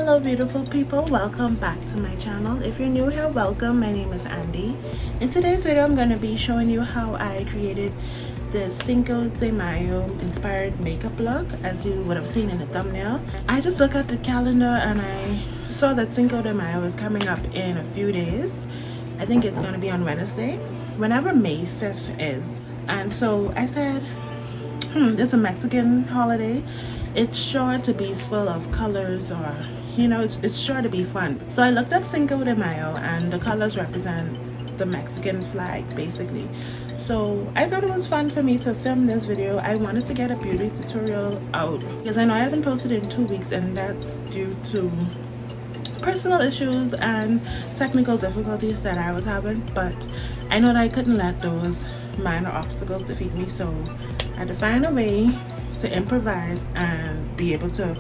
Hello beautiful people, welcome back to my channel. If you're new here, welcome. My name is Andy. In today's video I'm going to be showing you how I created the Cinco de Mayo inspired makeup look, as you would have seen in the thumbnail. I just looked at the calendar and I saw that Cinco de Mayo is coming up in a few days. I think it's going to be on Wednesday, whenever May 5th is. And so I said, it's a Mexican holiday. It's sure to be full of colors, or it's sure to be fun. So I looked up Cinco de Mayo and the colors represent the Mexican flag basically. So I thought it was fun for me to film this video. I wanted to get a beauty tutorial out because I know I haven't posted in 2 weeks, and that's due to personal issues and technical difficulties that I was having. But I know that I couldn't let those minor obstacles defeat me, so I had to find a way to improvise and be able to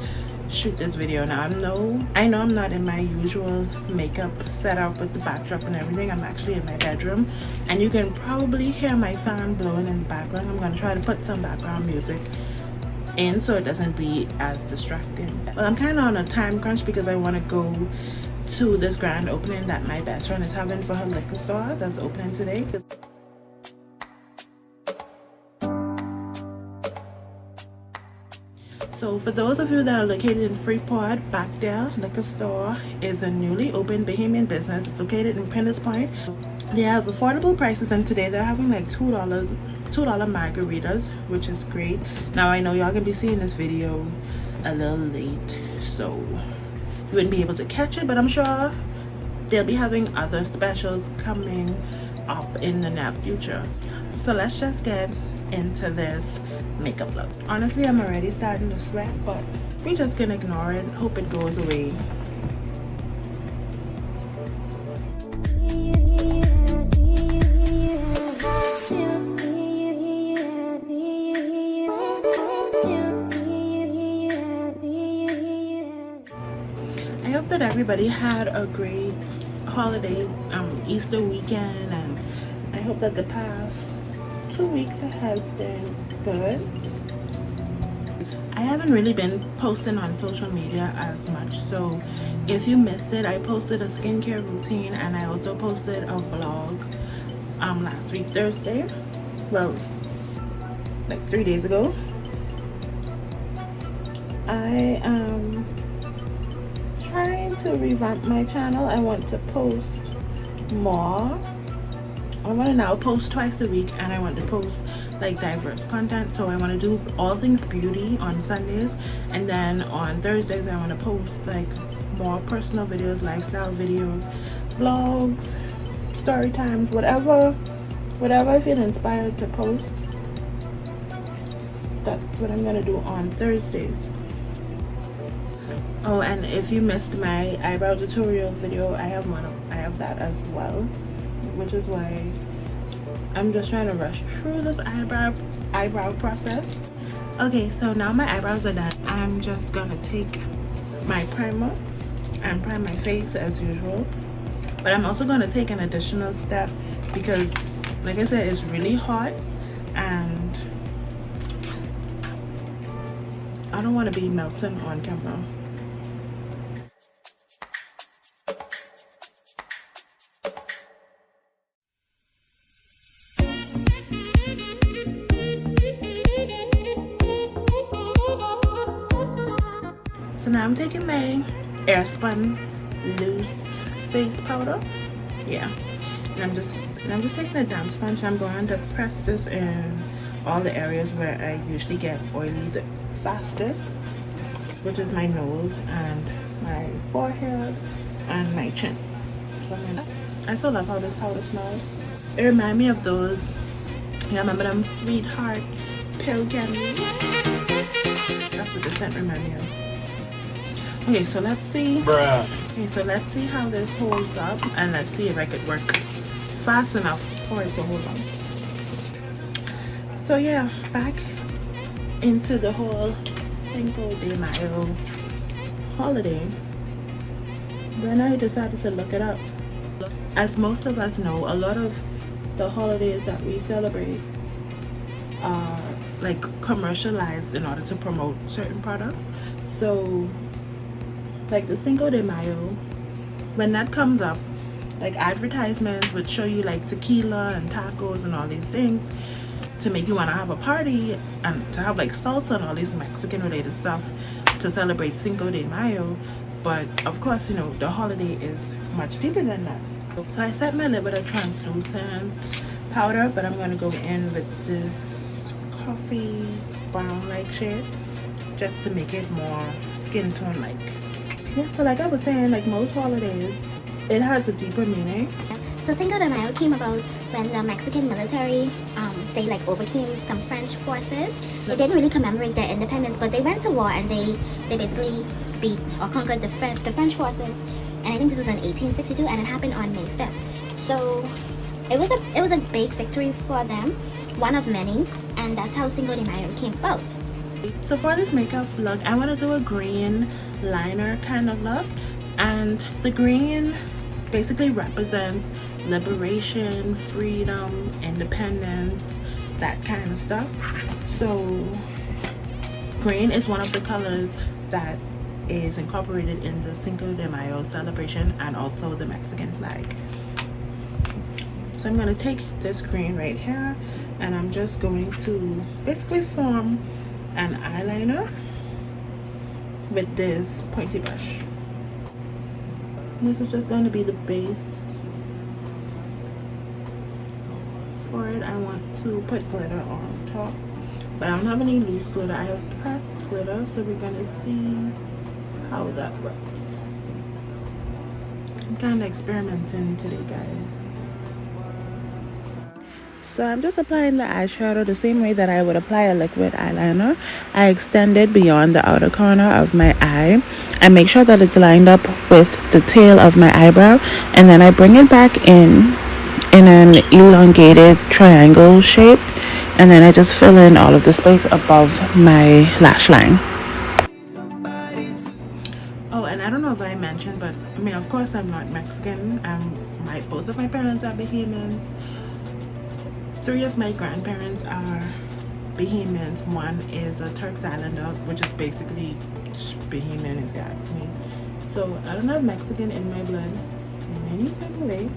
shoot this video. Now I know I'm not in my usual makeup setup with the backdrop and everything. I'm actually in my bedroom, and you can probably hear my fan blowing in the background. I'm going to try to put some background music in so it doesn't be as distracting. Well, I'm kind of on a time crunch because I want to go to this grand opening that my best friend is having for her liquor store that's opening today. So for those of you that are located in Freeport, back there, liquor store is a newly opened Bahamian business. It's located in Prentice Point. They have affordable prices, and today they're having like $2 margaritas, which is great. Now I know y'all gonna be seeing this video a little late, so you wouldn't be able to catch it, but I'm sure they'll be having other specials coming up in the near future. So let's just get into this makeup look. Honestly, I'm already starting to sweat, but we're just gonna ignore it, hope it goes away. I hope that everybody had a great holiday Easter weekend, and I hope that the past 2 weeks has been good. I haven't really been posting on social media as much, so if you missed it, I posted a skincare routine and I also posted a vlog last week Thursday, well, like 3 days ago. I am trying to revamp my channel. I want to post more. I want to now post twice a week, and I want to post like diverse content. So I want to do all things beauty on Sundays, and then on Thursdays I want to post like more personal videos, lifestyle videos, vlogs, story times, whatever I feel inspired to post. That's what I'm gonna do on Thursdays. Oh, and if you missed my eyebrow tutorial video, I have that as well, which is why I'm just trying to rush through this eyebrow process. Okay, so now my eyebrows are done. I'm just gonna take my primer and prime my face as usual, but I'm also gonna take an additional step because, like I said, it's really hot and I don't want to be melting on camera. So now I'm taking my Airspun loose face powder, yeah, and I'm just taking a damp sponge. I'm going to press this in all the areas where I usually get oily the fastest, which is my nose and my forehead and my chin. So I still love how this powder smells. It reminds me of those, you remember them Sweetheart pill candies? That's what the scent reminds me of. Okay, so let's see. Okay, so let's see how this holds up, and let's see if I could work fast enough for it to hold on. So yeah, back into the whole Cinco de Mayo holiday. Then I decided to look it up. As most of us know, a lot of the holidays that we celebrate are like commercialized in order to promote certain products. So like the Cinco de Mayo, when that comes up, like advertisements would show you like tequila and tacos and all these things to make you want to have a party and to have like salsa and all these Mexican related stuff to celebrate Cinco de Mayo. But of course, you know, the holiday is much deeper than that. So I set my lid with a translucent powder, but I'm going to go in with this coffee brown like shade just to make it more skin tone like. Yeah, so like I was saying, like most holidays, it has a deeper meaning. So Cinco de Mayo came about when the Mexican military, they like overcame some French forces. They didn't really commemorate their independence, but they went to war and they basically beat or conquered the French forces. And I think this was in 1862, and it happened on May 5th. So it was a big victory for them, one of many, and that's how Cinco de Mayo came about. So for this makeup look, I want to do a green liner kind of look, and the green basically represents liberation, freedom, independence, that kind of stuff. So green is one of the colors that is incorporated in the Cinco de Mayo celebration and also the Mexican flag. So I'm going to take this green right here and I'm just going to basically form an eyeliner with this pointy brush. This is just going to be the base for it. I want to put glitter on top, but I don't have any loose glitter. I have pressed glitter, so we're going to see how that works. I'm kind of experimenting today, guys. So I'm just applying the eyeshadow the same way that I would apply a liquid eyeliner. I extend it beyond the outer corner of my eye and make sure that it's lined up with the tail of my eyebrow, and then I bring it back in an elongated triangle shape, and then I just fill in all of the space above my lash line. Oh, and I don't know if I mentioned, but I mean, of course I'm not Mexican. Both of my parents are Bahamians. 3 of my grandparents are Bahamians. One is a Turks Islander, which is basically Bahamian if you ask me. So I don't have Mexican in my blood in any type of way,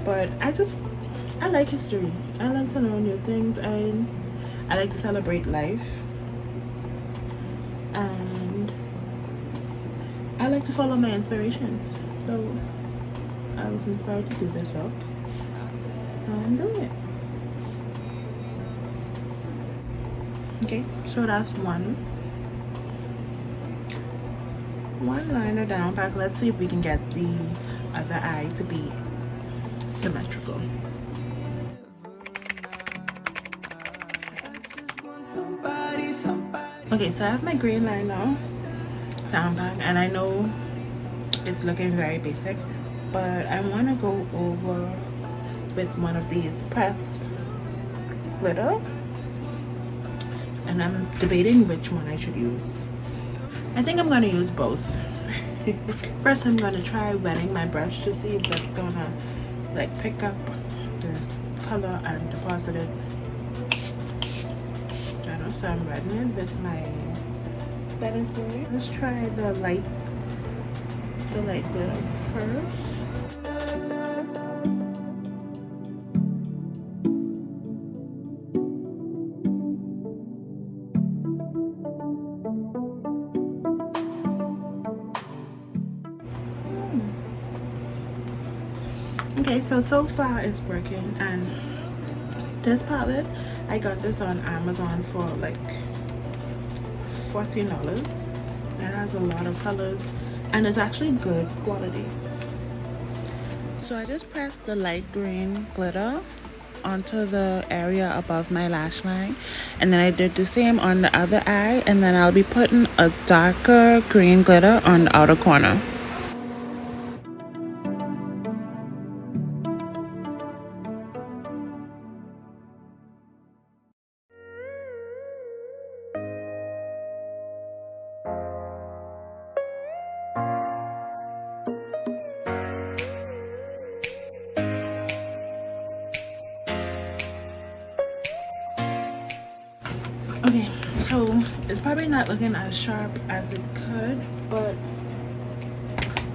but I like history. I like to learn new things, and I like to celebrate life, and I like to follow my inspirations. So I was inspired to do this look, so I'm doing it. Okay, so that's one liner down back. Let's see if we can get the other eye to be symmetrical. Okay, so I have my green liner down back, and I know it's looking very basic, but I want to go over with one of these pressed glitter, and I'm debating which one I should use. I think I'm going to use both. First, I'm going to try wetting my brush to see if that's going to like pick up this color and deposit it. So I'm wetting it with my setting spray. Let's try the light glitter first. Okay, so far it's working, and this palette, I got this on Amazon for like $14. It has a lot of colors and it's actually good quality. So I just pressed the light green glitter onto the area above my lash line, and then I did the same on the other eye, and then I'll be putting a darker green glitter on the outer corner. Okay, so it's probably not looking as sharp as it could, but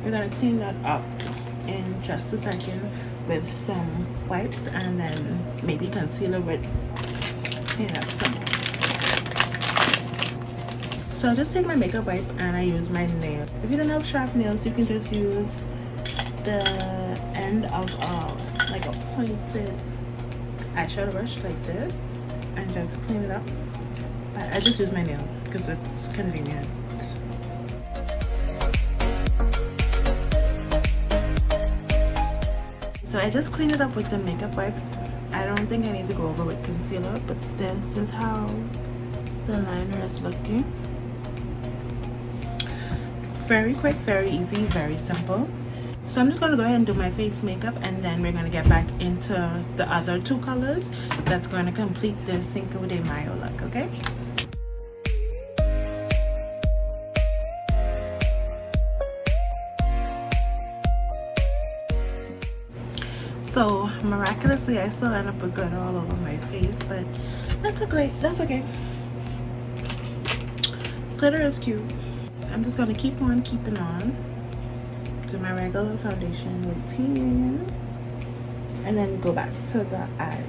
we're gonna clean that up in just a second with some wipes, and then maybe concealer with clean up some more. So I just take my makeup wipe and I use my nail. If you don't have sharp nails, you can just use the end of like a pointed eyeshadow brush like this and just clean it up. But I just use my nail because it's convenient. So I just cleaned it up with the makeup wipes. I don't think I need to go over with concealer, but this is how the liner is looking. Very quick, very easy, very simple. So I'm just going to go ahead and do my face makeup, and then we're going to get back into the other two colors that's going to complete the Cinco de Mayo look, okay? So miraculously I still end up with glitter all over my face, but that's okay. That's okay. Glitter is cute. I'm just gonna keep on keeping on. Do my regular foundation routine and then go back to the eyes.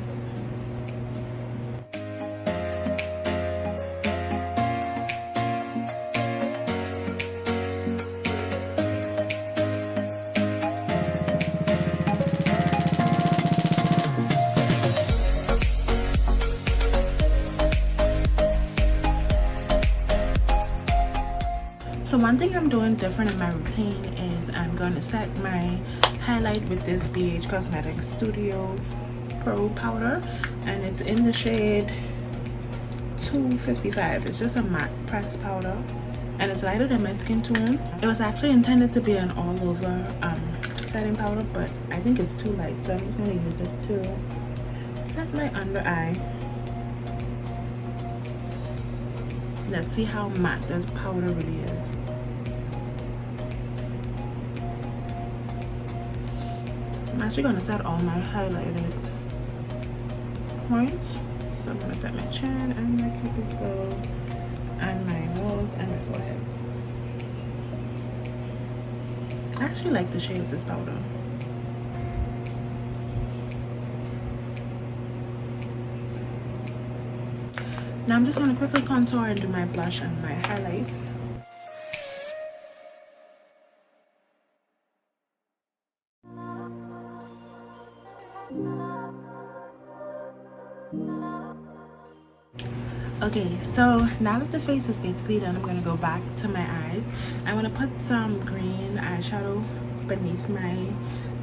So one thing I'm doing different in my routine is I'm going to set my highlight with this BH Cosmetics Studio Pro powder, and it's in the shade 255. It's just a matte pressed powder and it's lighter than my skin tone. It was actually intended to be an all over setting powder, but I think it's too light, so I'm just going to use it to set my under eye. Let's see how matte this powder really is. I'm actually going to set all my highlighted points. So I'm going to set my chin and my cupid's bow and my nose and my forehead. I actually like the shade of this powder. Now I'm just going to quickly contour and do my blush and my highlight. Okay, so now that the face is basically done, I'm going to go back to my eyes. I want to put some green eyeshadow beneath my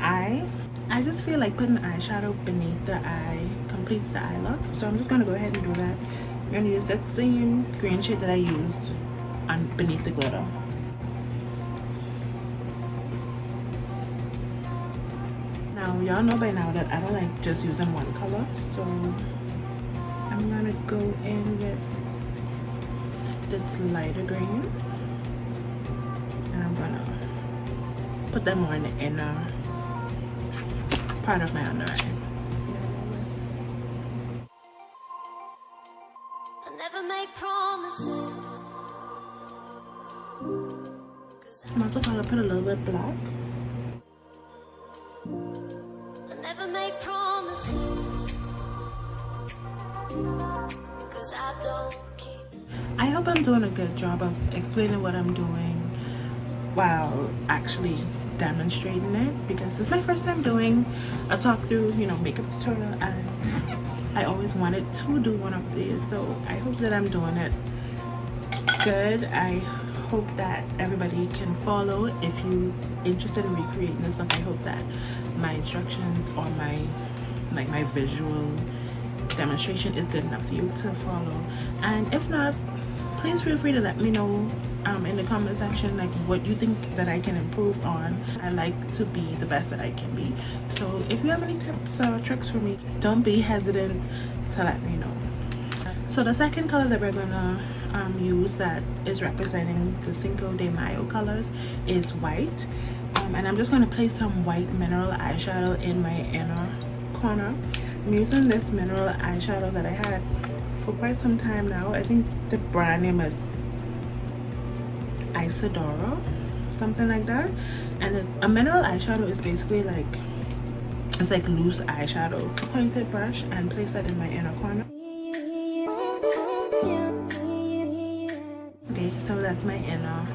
eye. I just feel like putting eyeshadow beneath the eye completes the eye look. So I'm just going to go ahead and do that. I'm going to use that same green shade that I used on beneath the glitter. Now, y'all know by now that I don't like just using one color. So I'm gonna go in with this lighter green, and I'm gonna put that more in the inner part of my under eye. I never make promises. I'm also gonna put a little bit black. I never make promises. I hope I'm doing a good job of explaining what I'm doing while actually demonstrating it, because this is my first time doing a talk through, makeup tutorial, and I always wanted to do one of these, so I hope that I'm doing it good. I hope that everybody can follow. If you're interested in recreating this look, I hope that my instructions or my visual demonstration is good enough for you to follow. And if not, please feel free to let me know in the comment section what you think that I can improve on. I like to be the best that I can be, so if you have any tips or tricks for me, don't be hesitant to let me know. So the second color that we're gonna use that is representing the Cinco de Mayo colors is white, and I'm just going to place some white mineral eyeshadow in my inner corner. I'm using this mineral eyeshadow that I had for quite some time now. I think the brand name is Isadora. something like that. And a mineral eyeshadow is basically like, it's like loose eyeshadow. Pointed brush and place that in my inner corner. Okay, so that's my inner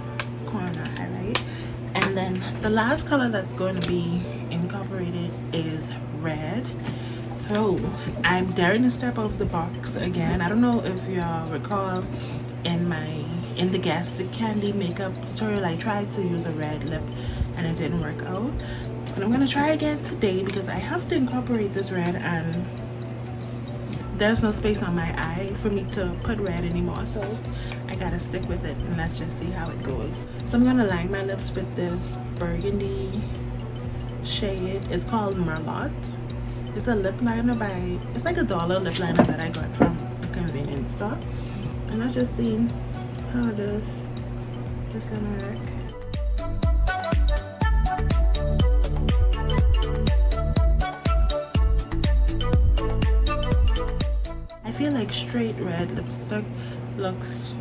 corner highlight. And then the last color that's going to be incorporated is red. So I'm daring to step out of the box again. I don't know if y'all recall in the Gastic Candy makeup tutorial, I tried to use a red lip and it didn't work out. But I'm gonna try again today because I have to incorporate this red, and there's no space on my eye for me to put red anymore, so I gotta stick with it, and let's just see how it goes. So I'm gonna line my lips with this burgundy shade. It's called Merlot. It's a lip liner it's like $1 lip liner that I got from a convenience store. And let's just see how this is gonna work. I feel like straight red lipstick looks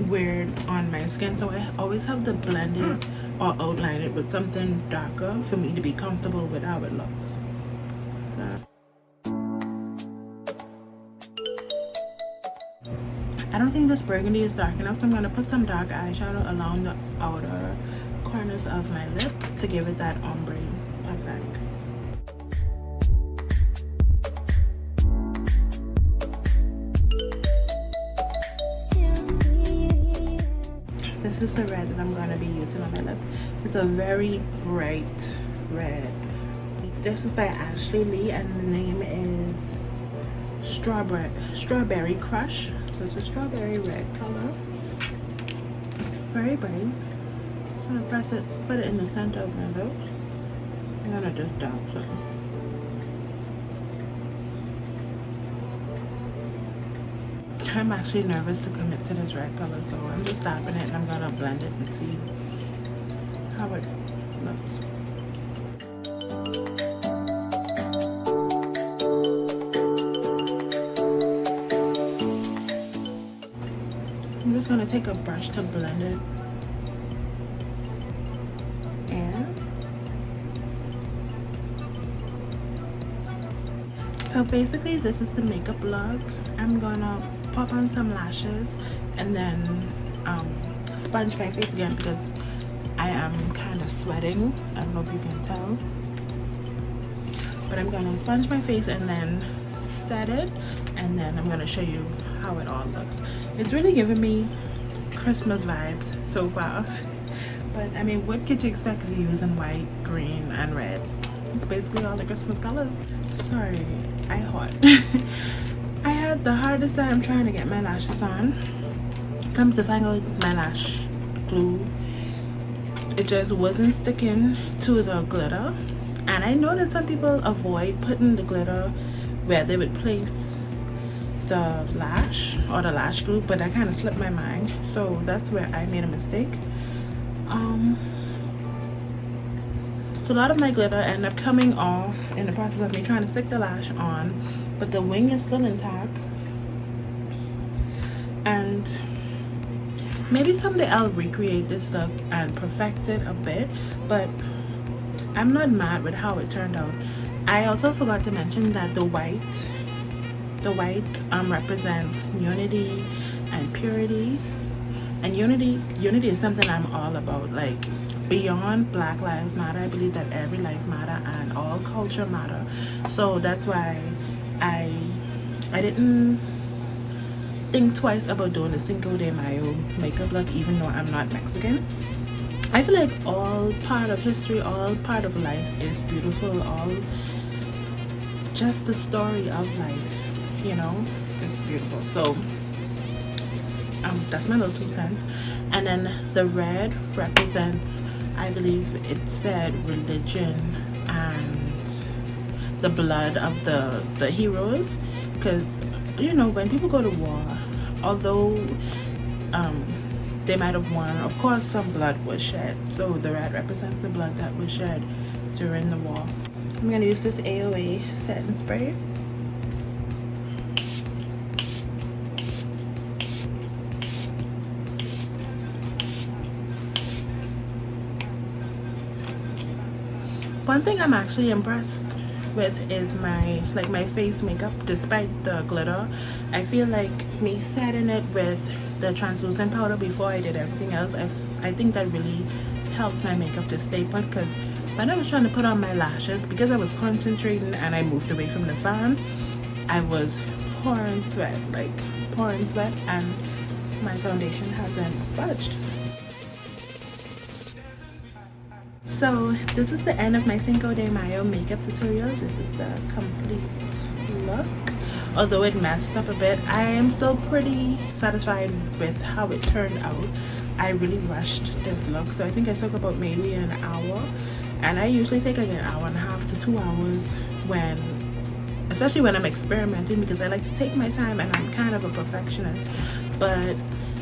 weird on my skin, so I always have to blend it or outline it with something darker for me to be comfortable with how it looks. I don't think this burgundy is dark enough, so I'm going to put some dark eyeshadow along the outer corners of my lip to give it that ombre effect. This is the red that I'm going to be using on my lip. It's a very bright red. This is by Ashley Lee and the name is Strawberry Crush. So it's a strawberry red color. Very bright. I'm going to press it, put it in the center of my lips. I'm going to just dab some. I'm actually nervous to commit to this red color, so I'm just dabbing it and I'm going to blend it and see how it looks. I'm just going to take a brush to blend it in. So basically this is the makeup look. I'm going to pop on some lashes and then sponge my face again because I am kind of sweating. I don't know if you can tell. But I'm going to sponge my face and then set it, and then I'm going to show you how it all looks. It's really giving me Christmas vibes so far. But I mean, what could you expect if you're using white, green, and red? It's basically all the Christmas colors. Sorry, I hot. I had the hardest time trying to get my lashes on. Comes to find out, my lash glue, it just wasn't sticking to the glitter. And I know that some people avoid putting the glitter where they would place the lash or the lash glue, but I kind of slipped my mind, so that's where I made a mistake. So a lot of my glitter ended up coming off in the process of me trying to stick the lash on, but the wing is still intact. And maybe someday I'll recreate this look and perfect it a bit, but I'm not mad with how it turned out. I also forgot to mention that the white represents unity and purity, and unity is something I'm all about. Like, beyond Black Lives Matter, I believe that every life matter and all culture matter. So that's why I didn't think twice about doing the Cinco de Mayo makeup look, even though I'm not Mexican. I feel like all part of history, all part of life is beautiful, all just the story of life, you know, it's beautiful. So that's my little 2 cents. And then the red represents, I believe it said, religion and the blood of the heroes, because you know, when people go to war, although they might have won, of course some blood was shed. So the red represents the blood that was shed during the war. I'm going to use this AOA setting spray. One thing I'm actually impressed with is my face makeup. Despite the glitter, I feel like me setting it with the translucent powder before I did everything else, I think that really helped my makeup to stay put, because when I was trying to put on my lashes, because I was concentrating and I moved away from the fan, I was pouring sweat, and my foundation hasn't budged. So this is the end of my Cinco de Mayo makeup tutorial. This is the complete look. Although it messed up a bit, I am still pretty satisfied with how it turned out. I really rushed this look, so I think I took about maybe an hour, and I usually take like an hour and a half to 2 hours especially when I'm experimenting, because I like to take my time and I'm kind of a perfectionist. But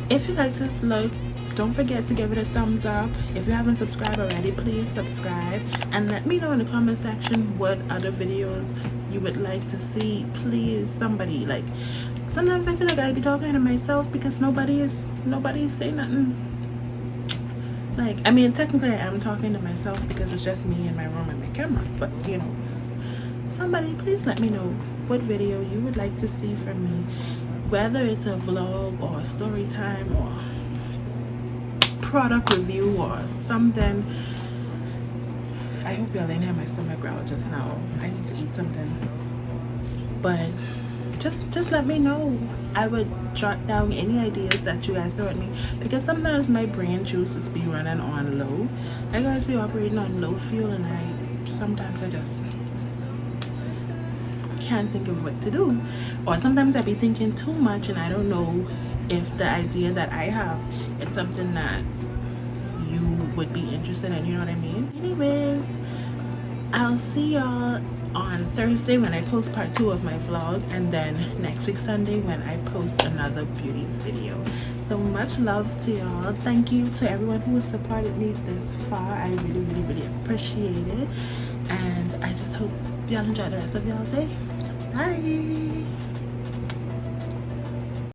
if you like this look, don't forget to give it a thumbs up. If you haven't subscribed already, please subscribe, and let me know in the comment section what other videos you would like to see. Please, somebody, like, sometimes I feel like I be talking to myself because nobody is saying nothing. Like, I mean, technically I am talking to myself because it's just me in my room and my camera, but you know, somebody please let me know what video you would like to see from me, whether it's a vlog or a story time or product review or something. I hope y'all didn't hear my stomach growl just now. I need to eat something. But just let me know. I would jot down any ideas that you guys throw at me, because sometimes my brain juices be running on low. I guys be operating on low fuel, and sometimes I just can't think of what to do. Or sometimes I be thinking too much and I don't know if the idea that I have is something that you would be interested in, you know what I mean? Anyways, I'll see y'all on Thursday when I post part 2 of my vlog, and then next week Sunday when I post another beauty video. So much love to y'all. Thank you to everyone who has supported me this far. I really appreciate it, and I just hope y'all enjoy the rest of y'all day. Bye.